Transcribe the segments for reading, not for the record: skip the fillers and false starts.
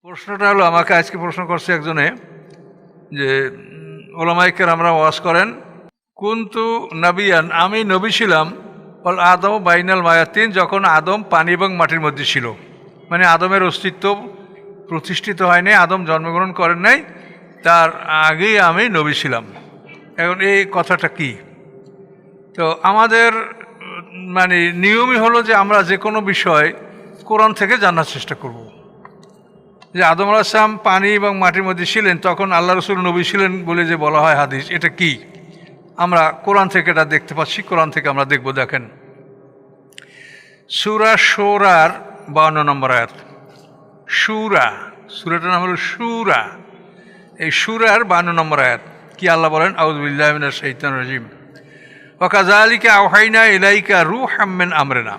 প্রশ্নটা হলো, আমাকে আজকে প্রশ্ন করছে একজনে যে ওলামায়ে কেরামরা ওয়াজ করেন কুনতু নাবিয়ান, আমি নবী ছিলাম, বল আদম বাইনাল মায়াতিন, যখন আদম পানি এবং মাটির মধ্যে ছিল, মানে আদমের অস্তিত্ব প্রতিষ্ঠিত হয়নি, আদম জন্মগ্রহণ করেন নাই, তার আগেই আমি নবী ছিলাম। এখন এই কথাটা কি? তো আমাদের মানে নিয়মই হলো যে আমরা যে কোনো বিষয় কোরআন থেকে জানার চেষ্টা করব। যে আদম আলাইহিস সালাম পানি এবং মাটির মধ্যে ছিলেন, তখন আল্লাহ রসুল নবী ছিলেন বলে যে বলা হয় হাদিস, এটা কি? আমরা কোরআন থেকে এটা দেখতে পাচ্ছি, কোরআন থেকে আমরা দেখব। দেখেন সূরা শূরার 52 নম্বর আয়াত। সূরাটার নাম হলো সূরা। এই সূরার 52 নম্বর আয়াত কি আল্লাহ বলেন? আউযু বিল্লাহি মিনাশ শাইতানির রাজিম, ওয়া কাযালিকা আওহাইনা ইলাইকা রূহাম মিন আমরিনা,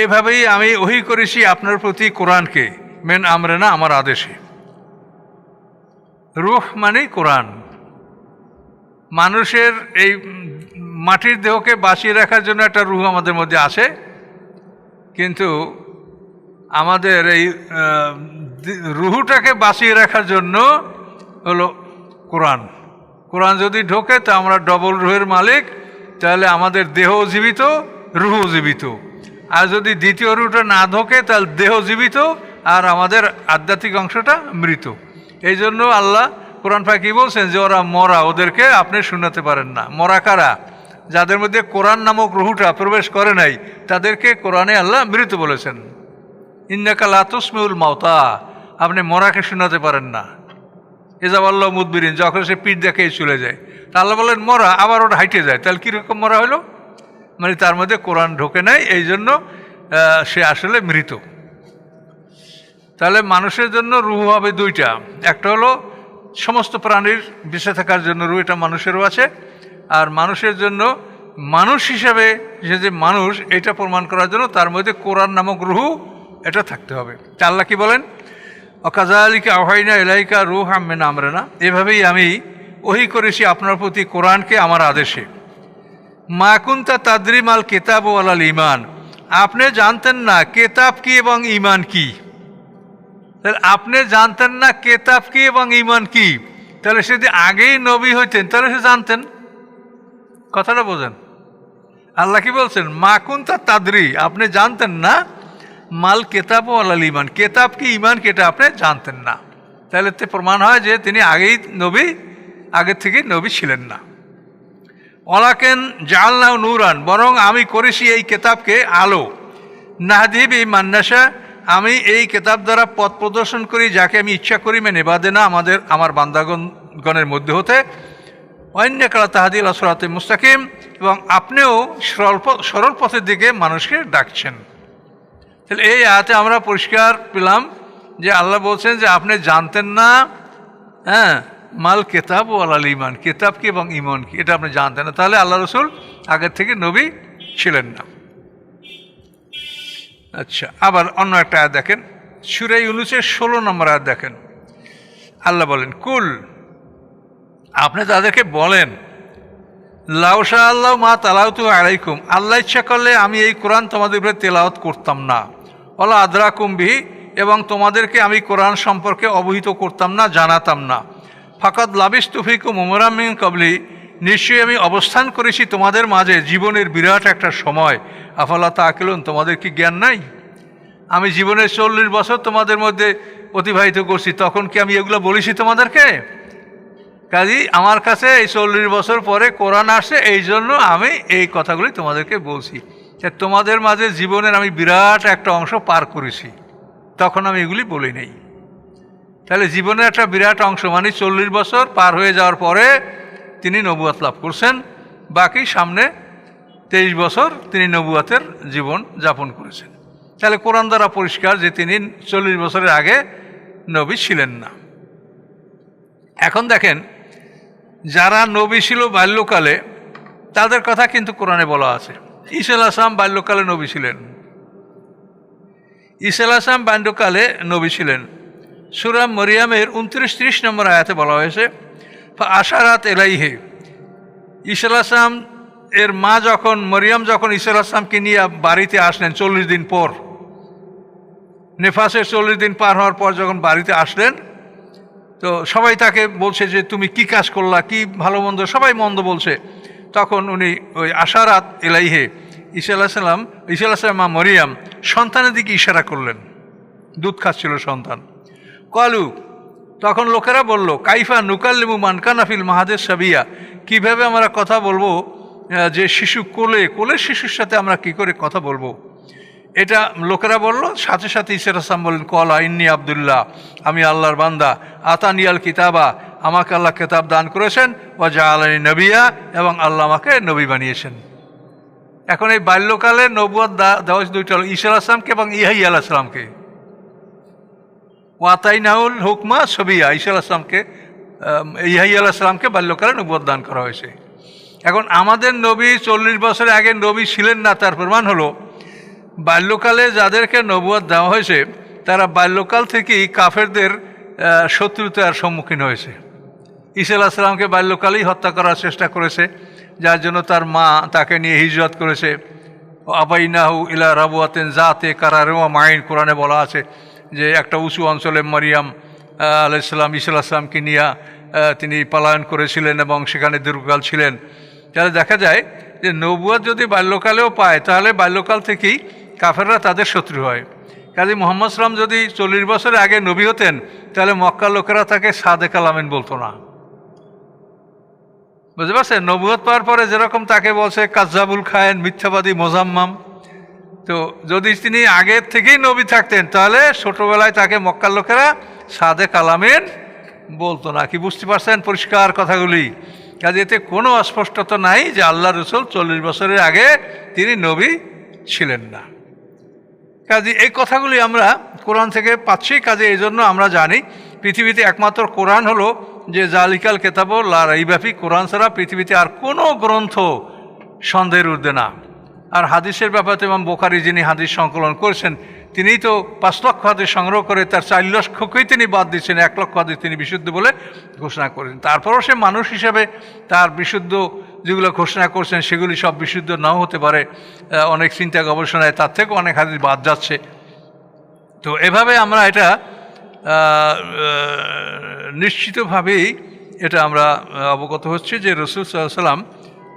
এভাবেই আমি ওহী করেছি আপনার প্রতি কোরআনকে, মেন আমরিনা, আমার আদেশে। রূহ মানে কোরআন। মানুষের এই মাটির দেহকে বাঁচিয়ে রাখার জন্য একটা রূহ আমাদের মধ্যে আছে, কিন্তু আমাদের এই রূহটাকে বাঁচিয়ে রাখার জন্য হলো কোরআন। কোরআন যদি ঢোকে তো আমরা ডবল রূহের মালিক, তাহলে আমাদের দেহ জীবিত, রূহ জীবিত। আর যদি দ্বিতীয় রূহটা না ঢোকে তাহলে দেহ জীবিত আর আমাদের আধ্যাত্মিক অংশটা মৃত। এই জন্য আল্লাহ কোরআন পাক কি বলছেন যে ওরা মরা, ওদেরকে আপনি শোনাতে পারেন না। মরা কারা? যাদের মধ্যে কোরআন নামক রূহটা প্রবেশ করে নাই, তাদেরকে কোরআনে আল্লাহ মৃত বলেছেন। ইন্নাকা লা তুসমিউল মাউতা, আপনি মরাকে শোনাতে পারেন না। ইজাবাল্লাহ মুদবিরিন, যখন সে পিঠ দেখে চলে যায়, তা আল্লাহ বলেন মরা, আবার ওটা হাইটে যায়, তাহলে কীরকম মরা হলো? মানে তার মধ্যে কোরআন ঢোকে নাই, এই জন্য সে আসলে মৃত। তাহলে মানুষের জন্য রূহ হবে দুইটা, একটা হলো সমস্ত প্রাণীর বেঁচে থাকার জন্য রূহ, এটা মানুষেরও আছে। আর মানুষের জন্য মানুষ হিসাবে যে মানুষ, এটা প্রমাণ করার জন্য তার মধ্যে কোরআন নামক রূহ এটা থাকতে হবে। তা আল্লাহ কি বলেন? ওয়াকাযালিকা আওহাইনা ইলাইকা রূহাম মিন আমরিনা, এভাবেই আমি ওহী করেছি আপনার প্রতি কোরআনকে আমার আদেশে। মা কুনতা তাদরি মাল কিতাব ওয়ালাল ঈমান, আপনি জানতেন না কেতাব কি এবং ঈমান কি। তাহলে আপনি জানতেন না কেতাব কি এবং ঈমান কি, তাহলে সে যদি আগেই নবী হইতেন তাহলে সে জানতেন। কথাটা বোঝেন? আল্লাহ কি বলছেন? মা কুনতা তাদরি, আপনি জানতেন না, মাল কেতাব ওয়ালাল ঈমান, কেতাব কি ঈমান কি এটা আপনি জানতেন না। তাহলে তে প্রমাণ হয় যে তিনি আগেই নবী, আগের থেকেই নবী ছিলেন না। ওয়ালাকিন জাআলনাহু নূরান, বরং আমি করেছি এই কেতাবকে আলো। নাহদি বিহি মান নাশা, আমি এই কেতাব দ্বারা পথ প্রদর্শন করি যাকে আমি ইচ্ছা করি, মেন ইবাদিনা, আমার বান্দাগণের মধ্যে হতে। ওয়াইন্নাকা লাতাহদি ইলা সিরাতিম মুস্তাকিম, এবং আপনিও সরল পথের দিকে মানুষকে ডাকছেন। তাহলে এই আয়াতে আমরা পরিষ্কার পেলাম যে আল্লাহ বলছেন যে আপনি জানতেন না, মাল কেতাব ওয়ালাল ঈমান, কেতাব কি এবং ঈমান কি এটা আপনি জানতেন না, তাহলে আল্লাহ রসুল আগের থেকে নবী ছিলেন না। আচ্ছা, আবার অন্য একটা আয়াত দেখেন, সূরা ইউনূসের 16 নম্বর আয়াত দেখেন। আল্লাহ বলেন কুল, আপনি তাদেরকে বলেন, লাউ শা আল্লাহু মা তালাউতু আলাইকুম, আল্লাহ ইচ্ছা করলে আমি এই কোরআন তোমাদের উপরে তেলাওয়াত করতাম না। ওয়ালা আদরাকুম বিহি, এবং তোমাদেরকে আমি কোরআন সম্পর্কে অবহিত করতাম না, জানাতাম না। ফাকাদ লাবিস্তু ফিকুম উমরাম মিন ক্বাবলি, নিশ্চয়ই আমি অবস্থান করেছি তোমাদের মাঝে জীবনের বিরাট একটা সময়। আফালা তাআকিলুন, তোমাদের কি জ্ঞান নাই? আমি জীবনের 40 বছর তোমাদের মধ্যে অতিবাহিত করছি, তখন কি আমি এগুলো বলেছি তোমাদেরকে? কাজী আমার কাছে এই 40 বছর পরে কোরআন আসছে, এই জন্য আমি এই কথাগুলি তোমাদেরকে বলছি। তোমাদের মাঝে জীবনের আমি বিরাট একটা অংশ পার করেছি, তখন আমি এগুলি বলি নেই। তাহলে জীবনের একটা বিরাট অংশ মানে 40 বছর পার হয়ে যাওয়ার পরে তিনি নবুয়ত লাভ করছেন, বাকি সামনে 23 বছর তিনি নবুয়তের জীবন যাপন করেছেন। তাহলে কোরআন দ্বারা পরিষ্কার যে তিনি 40 বছরের আগে নবী ছিলেন না। এখন দেখেন, যারা নবী ছিল বাল্যকালে তাদের কথা কিন্তু কোরআনে বলা আছে। ঈসা আলাইহিস সালাম বাল্যকালে নবী ছিলেন। ঈসা আলাইহিস সালাম বাল্যকালে নবী ছিলেন। সূরা মরিয়মের 29-30 নম্বর আয়াতে বলা হয়েছে, আশারাত এলাইহে, ঈসা আলাইহিস সালাম এর মা যখন মরিয়ম যখন ঈসা আলাইহিস সালামকে নিয়ে বাড়িতে আসলেন 40 দিন পর, নেফাসের 40 দিন পার হওয়ার পর যখন বাড়িতে আসলেন, তো সবাই তাকে বলছে যে তুমি কি কাজ করলা, কি ভালো মন্দ, সবাই মন্দ বলছে। তখন উনি ওই আশারাত ইলাইহে ঈসা আলাইহিস সালাম মা মরিয়াম সন্তানের দিকে ইশারা করলেন, দুধ খাচ্ছিল সন্তান। কলু, তখন লোকেরা বলল, কাইফা নুকাল্লিমু মান কানা ফিল মাহাদের সাবিয়া, কীভাবে আমরা কথা বলবো যে শিশু কোলের শিশুর সাথে আমরা কি করে কথা বলবো? এটা লোকেরা বলল। সাথে সাথে ঈসা আসলাম বললেন, কলা ইন্নি আব্দুল্লাহ, আমি আল্লাহর বান্দা, আতানিয়াল কিতাবা, আমাকে আল্লাহ কিতাব দান করেছেন, ওয়া জাআলানি নবিয়া, এবং আল্লাহ আমাকে নবী বানিয়েছেন। এখন এই বাল্যকালে নবুয়ত দেওয়া দুইটা হলো, ঈসা আসলামকে এবং ইয়াহইয়া আলাইহিস সালামকে। ওয়াতাইনাউল হুকমা সবিয়া, ঈসা আসলামকে, ইয়াহইয়া আলাইহিস সালামকে বাল্যকালে নবুয়ত দান করা হয়েছে। এখন আমাদের নবী 40 বছরের আগে নবী ছিলেন না, তার প্রমাণ হলো বাল্যকালে যাদেরকে নবুয়ত দেওয়া হয়েছে তারা বাল্যকাল থেকেই কাফেরদের শত্রুতার সম্মুখীন হয়েছে। ঈসা আলাইহিস সালামকে বাল্যকালেই হত্যা করার চেষ্টা করেছে, যার জন্য তার মা তাকে নিয়ে হিজরত করেছে। আবাইনাহু ইলা রাবওয়াতিন জাতে কারারিন ওয়া মাইন, কোরআনে বলা আছে যে একটা উঁচু অঞ্চলে মারিয়াম আলাইহিস সালাম ঈসা আলাইহিস সালামকে নিয়ে তিনি পলায়ন করেছিলেন এবং সেখানে দীর্ঘকাল ছিলেন। তাহলে দেখা যায় যে নবুয়ত যদি বাল্যকালেও পায় তাহলে বাল্যকাল থেকেই কাফেররা তাদের শত্রু হয়। কাজী মুহাম্মদ সাল্লাম যদি 40 বছরের আগে নবী হতেন তাহলে মক্কার লোকেরা তাকে সাদেক আল আমিন বলতো না। বুঝতে পারছেন? নবুয়ত পাওয়ার পরে যেরকম তাকে বলছে কাজ্জাবুল খায়েন, মিথ্যাবাদী মোজাম্মাম, তো যদি তিনি আগের থেকেই নবী থাকতেন তাহলে ছোটবেলায় তাকে মক্কার লোকেরা সাদেক আল আমিন বলতো না। কি বুঝতে পারছেন পরিষ্কার কথাগুলি? কাজে এতে কোনো অস্পষ্টতা নাই যে আল্লাহ রসুল 40 বছরের আগে তিনি নবী ছিলেন না। কাজে এই কথাগুলি আমরা কোরআন থেকে পাচ্ছি। কাজে এই জন্য আমরা জানি পৃথিবীতে একমাত্র কোরআন হলো যে জালিকাল কেতাব লা রাইবা ফি, কোরআন ছাড়া পৃথিবীতে আর কোনো গ্রন্থ সন্দেহের ঊর্ধ্বে না। আর হাদিসের ব্যাপারে ইমাম বুখারী যিনি হাদিস সংকলন করেছেন তিনিই তো 5 লক্ষ হাদিস সংগ্রহ করে তার 4 লক্ষকেই তিনি বাদ দিচ্ছেন, 1 লক্ষ হাদিস তিনি বিশুদ্ধ বলে ঘোষণা করেন। তারপরও সে মানুষ হিসাবে তার বিশুদ্ধ যেগুলো ঘোষণা করছেন সেগুলি সব বিশুদ্ধ নাও হতে পারে, অনেক চিন্তা গবেষণায় তার থেকে অনেক হাদিস বাদ যাচ্ছে। তো এভাবে আমরা এটা নিশ্চিতভাবেই এটা আমরা অবগত হচ্ছি যে রাসূল সাল্লাল্লাহু আলাইহি ওয়াসাল্লাম।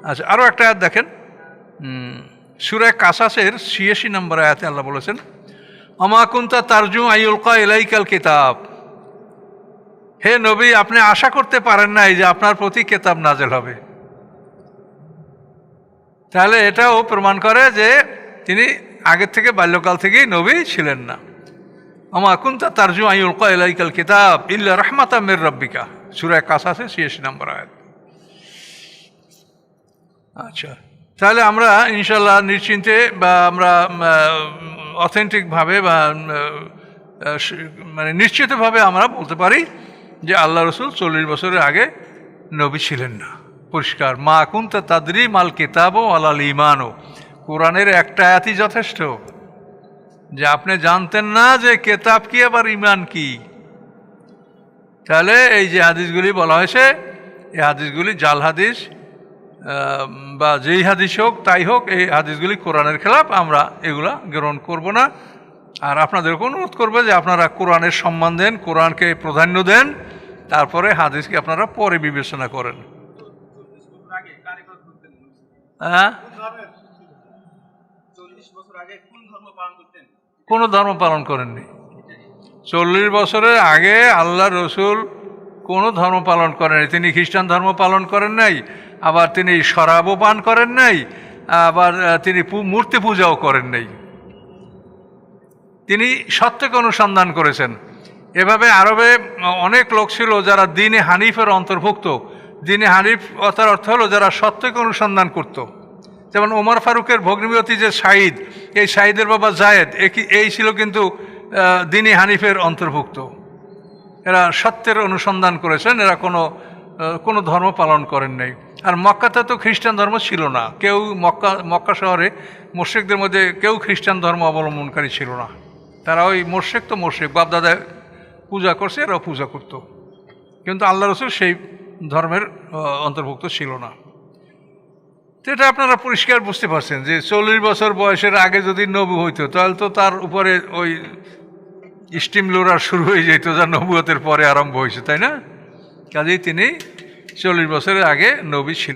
আচ্ছা, আরও একটা আয়াত দেখেন, সূরা কাসাসের 86 নম্বর আয়াতে আল্লাহ বলেছেন, আমা কুনতা তারজু আইয়ুলকা ইলাইকাল কিতাব, হে নবী আপনি আশা করতে পারেন নাই যে আপনার প্রতি কিতাব নাজেল হবে। তাহলে এটাও প্রমাণ করে যে তিনি আগের থেকে বাল্যকাল থেকেই নবী ছিলেন না। আমা কুনতা তারজু আইয়ুলকা ইলাইকাল কিতাব ইল্লা রাহমাতাম মির রাব্বিকা, সূরা কাসাসের 86 নম্বর আয়াত। আচ্ছা, তাহলে আমরা ইনশাল্লাহ নিশ্চিন্তে বা আমরা অথেন্টিকভাবে বা মানে নিশ্চিতভাবে আমরা বলতে পারি যে আল্লাহ রসুল 40 বছরের আগে নবী ছিলেন না। পরিষ্কার, মা কুনতা তাদরি মাল কিতাবও আলাল ঈমানও, কোরআনের একটা আয়াতই যথেষ্ট যে আপনি জানতেন না যে কেতাব কি আবার ঈমান কি। তাহলে এই যে হাদিসগুলি বলা হয়েছে এই হাদিসগুলি জাল হাদিস বা যেই হাদিস হোক তাই হোক, এই হাদিসগুলি কোরআনের খেলাফ, আমরা এগুলা গ্রহণ করব না। আর আপনাদেরকে অনুরোধ করবে যে আপনারা কোরআনের সম্মান দেন, কোরআনকে প্রাধান্য দেন, তারপরে হাদিসকে আপনারা পরে বিবেচনা করেন। হ্যাঁ, কোনো ধর্ম পালন করেননি। 40 বছরের আগে আল্লাহ রসুল কোনো ধর্ম পালন করেন নাই। তিনি খ্রিস্টান ধর্ম পালন করেন নাই, আবার তিনি শরাবও পান করেন নাই, আবার তিনি মূর্তি পূজাও করেন নাই। তিনি সত্যকে অনুসন্ধান করেছেন। এভাবে আরবে অনেক লোক ছিল যারা দ্বীনে হানিফের অন্তর্ভুক্ত। দ্বীনে হানিফ অর্থাৎ অর্থ হলো যারা সত্যকে অনুসন্ধান করত। যেমন ওমর ফারুকের ভগ্নিপতি যে সাঈদ, এই সাঈদের বাবা জায়েদ এই ছিল কিন্তু দ্বীনে হানিফের অন্তর্ভুক্ত। এরা সত্যের অনুসন্ধান করেছেন, এরা কোনো ধর্ম পালন করেন নাই। আর মক্কাতে তো খ্রিস্টান ধর্ম ছিল না, কেউ মক্কা শহরে মুশরিকদের মধ্যে কেউ খ্রিস্টান ধর্ম অবলম্বনকারী ছিল না। তারা ওই মোরশেক তো মোরশেক বাপদাদা পূজা করছে, এরাও পূজা করত, কিন্তু আল্লাহ রসুল সেই ধর্মের অন্তর্ভুক্ত ছিল না। তো এটা আপনারা পরিষ্কার বুঝতে পারছেন যে 40 বছর বয়সের আগে যদি নবী হইতো তাহলে তো তার উপরে ওই স্টিম লোরার শুরু হয়ে যেত, যা নবুয়তের পরে আরম্ভ হয়েছে, তাই না? কাজেই তিনি 40 বছরের আগে নবী ছিলেন।